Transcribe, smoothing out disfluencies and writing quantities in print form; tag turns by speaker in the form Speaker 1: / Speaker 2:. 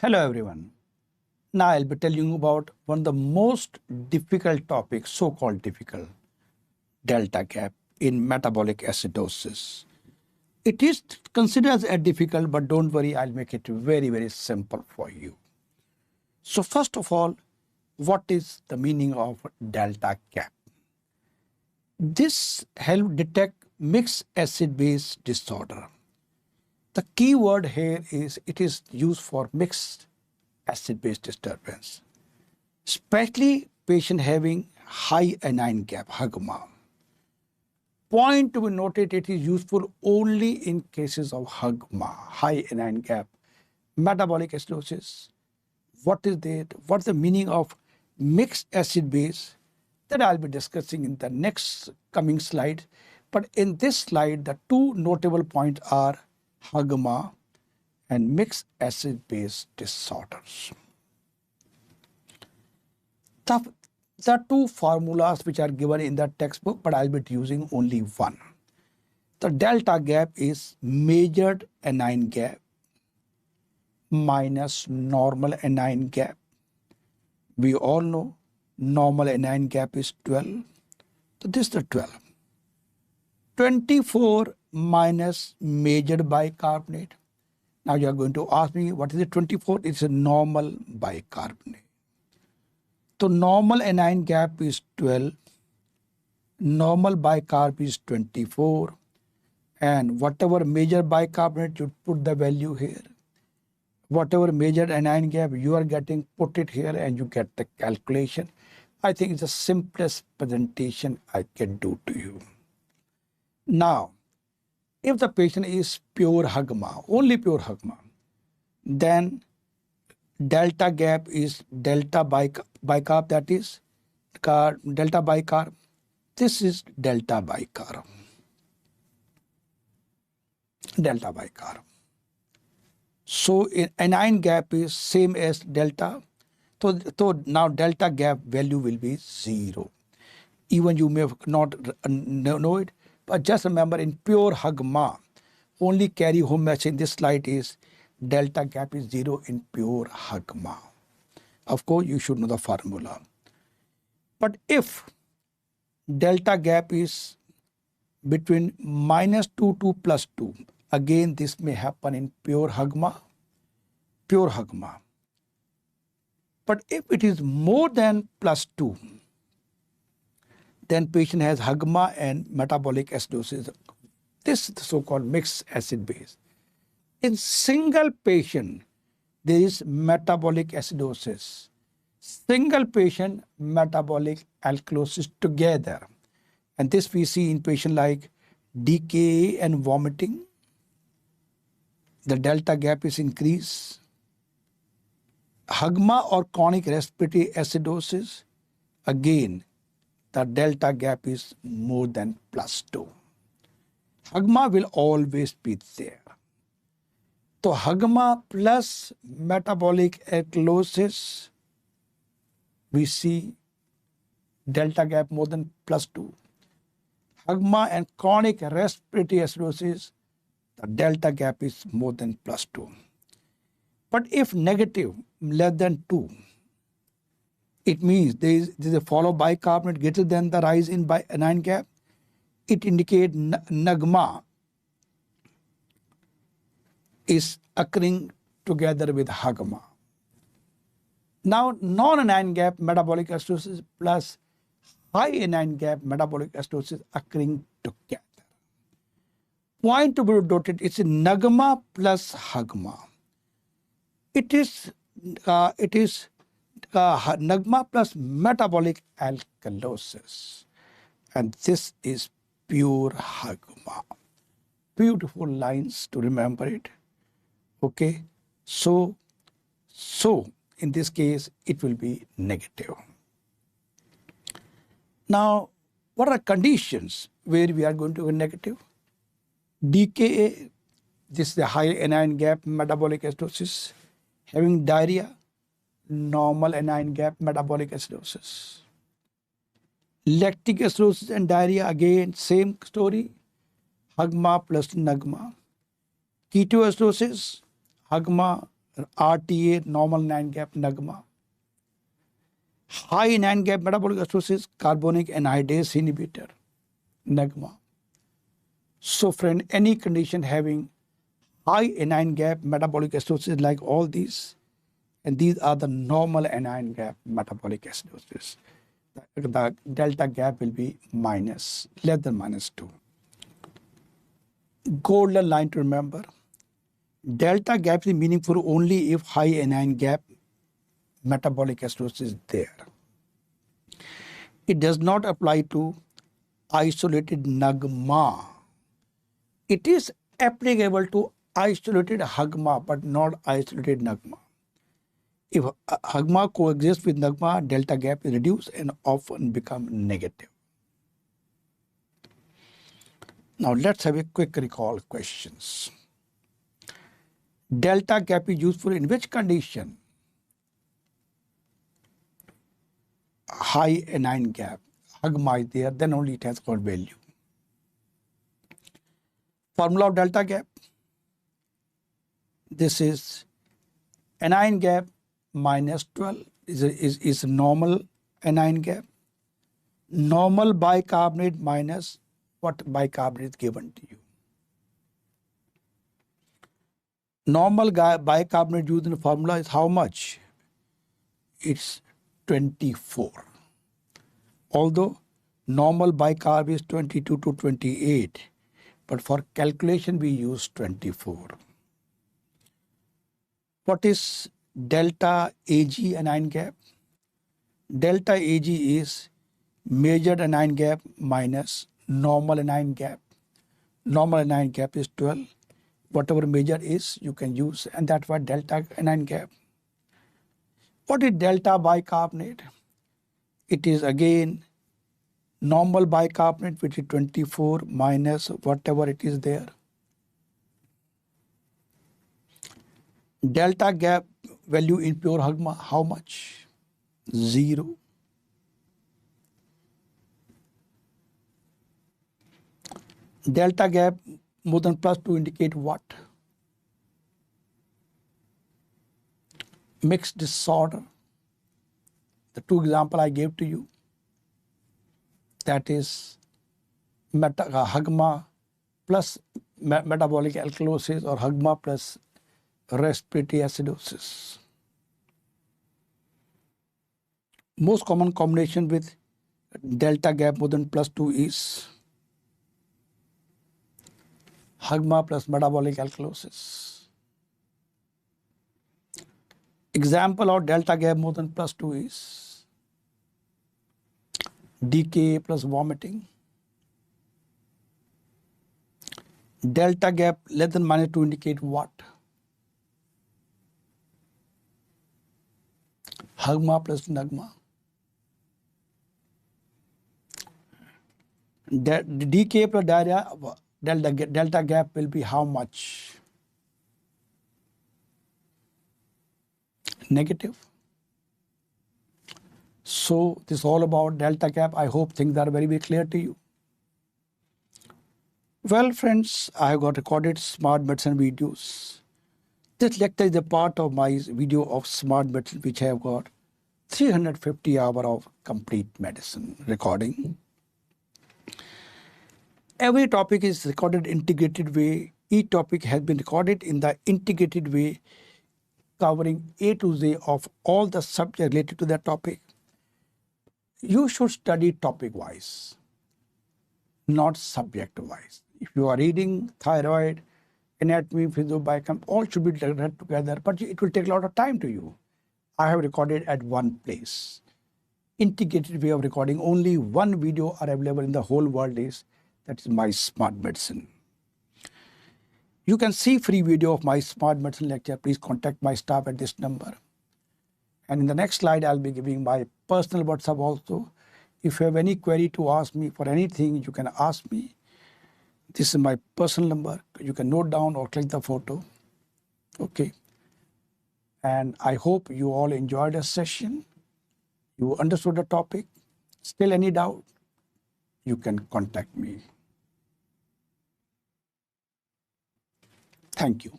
Speaker 1: Hello everyone. Now I'll be telling you about one of the most difficult topics, so-called difficult, delta gap in metabolic acidosis. It is considered as a difficult, but don't worry, I'll make it very simple for you. So first of all, what is the meaning of delta gap? This helps detect mixed acid-base disorder. The key word here is it is used for mixed acid-base disturbance, especially patient having high anion gap, HAGMA. Point to be noted, it is useful only in cases of HAGMA, high anion gap, metabolic acidosis. What is that? What's the meaning of mixed acid-base? That I'll be discussing in the next coming slide. But in this slide, the two notable points are HAGMA and mixed acid-base disorders. The two formulas which are given in the textbook, but I'll be using only one. The delta gap is measured anion gap minus normal anion gap. We all know normal anion gap is 12. So this is the 12. 24 minus measured bicarbonate. Now you are going to ask me, what is it 24? It's a normal bicarbonate. So normal anion gap is 12. Normal bicarb is 24. And whatever measured bicarbonate, you put the value here. Whatever measured anion gap you are getting, put it here and you get the calculation. I think it's the simplest presentation I can do to you. Now, if the patient is pure HAGMA, only pure HAGMA, then delta gap is delta bicarb, that is delta bicarb. This is delta bicarb. Delta bicarb. So anion gap is same as delta. So now delta gap value will be 0. Even you may not know it, but just remember in pure HAGMA, only carry home message in this slide is delta gap is 0 in pure HAGMA. Of course, you should know the formula. But if delta gap is between -2 to +2, again this may happen in pure HAGMA. But if it is more than +2, then patient has HAGMA and metabolic acidosis. This is the so-called mixed acid base. In single patient, there is metabolic acidosis. Single patient, metabolic alkalosis together. And this we see in patient like DKA and vomiting. The delta gap is increased. HAGMA or chronic respiratory acidosis, again, the delta gap is more than +2. HAGMA will always be there. So HAGMA plus metabolic alkalosis, we see delta gap more than +2. HAGMA and chronic respiratory acidosis, the delta gap is more than +2. But if negative, less than 2, it means there is a follow bicarbonate greater than the rise in anion gap. It indicates NAGMA is occurring together with HAGMA. Now, non-anion gap metabolic acidosis plus high anion gap metabolic acidosis occurring together. Point to be noted, it's NAGMA plus HAGMA. It is NAGMA plus metabolic alkalosis, and this is pure HAGMA. Beautiful lines to remember it. Okay, so in this case it will be negative. Now, what are conditions where we are going to be negative? DKA, this is the high anion gap metabolic acidosis. Having diarrhea, normal anion gap metabolic acidosis. Lactic acidosis and diarrhea, again same story, HAGMA plus NAGMA. Ketoacidosis, HAGMA RTA, normal anion gap, NAGMA. High anion gap metabolic acidosis, carbonic anhydrase inhibitor, NAGMA. So friend, any condition having high anion gap metabolic acidosis like all these, and these are the normal anion gap metabolic acidosis. The delta gap will be less than -2. Golden line to remember. Delta gap is meaningful only if high anion gap metabolic acidosis is there. It does not apply to isolated NAGMA. It is applicable to isolated HAGMA but not isolated NAGMA. If HAGMA coexists with NAGMA, delta gap is reduced and often become negative. Now let's have a quick recall questions. Delta gap is useful in which condition? High anion gap. HAGMA is there, then only it has got value. Formula of delta gap. This is anion gap minus 12 is normal anion gap. Normal bicarbonate minus what bicarbonate is given to you. Normal bicarbonate used in the formula is how much? It's 24. Although normal bicarb is 22 to 28, but for calculation we use 24. What is delta Ag anion gap? Delta Ag is measured anion gap minus normal anion gap. Normal anion gap is 12. Whatever measure is, you can use, and that's why delta anion gap. What is delta bicarbonate? It is again normal bicarbonate, which is 24 minus whatever it is there. Delta gap value in pure HAGMA, how much? 0. Delta gap more than +2 indicate what? Mixed disorder. The two examples I gave to you, that is HAGMA plus metabolic alkalosis or HAGMA plus respiratory acidosis. Most common combination with delta gap more than +2 is HAGMA plus metabolic alkalosis. Example of delta gap more than +2 is DKA plus vomiting. Delta gap less than -2 indicate what? HAGMA plus NAGMA. DKA plus diarrhea, delta gap will be how much? Negative. So this is all about delta gap. I hope things are very, very clear to you. Well, friends, I have got recorded smart medicine videos. This lecture is a part of my video of smart medicine, which I have got 350 hours of complete medicine recording. Every topic is recorded integrated way. Each topic has been recorded in the integrated way, covering A to Z of all the subjects related to that topic. You should study topic-wise, not subject-wise. If you are reading thyroid, anatomy, physiobiochemistry, all should be read together, but it will take a lot of time to you. I have recorded at one place. Integrated way of recording. Only one video are available in the whole world that is my smart medicine. You can see free video of my smart medicine lecture. Please contact my staff at this number. And in the next slide, I'll be giving my personal WhatsApp also. If you have any query to ask me for anything, you can ask me. This is my personal number. You can note down or click the photo. Okay. And I hope you all enjoyed the session. You understood the topic. Still any doubt, you can contact me. Thank you.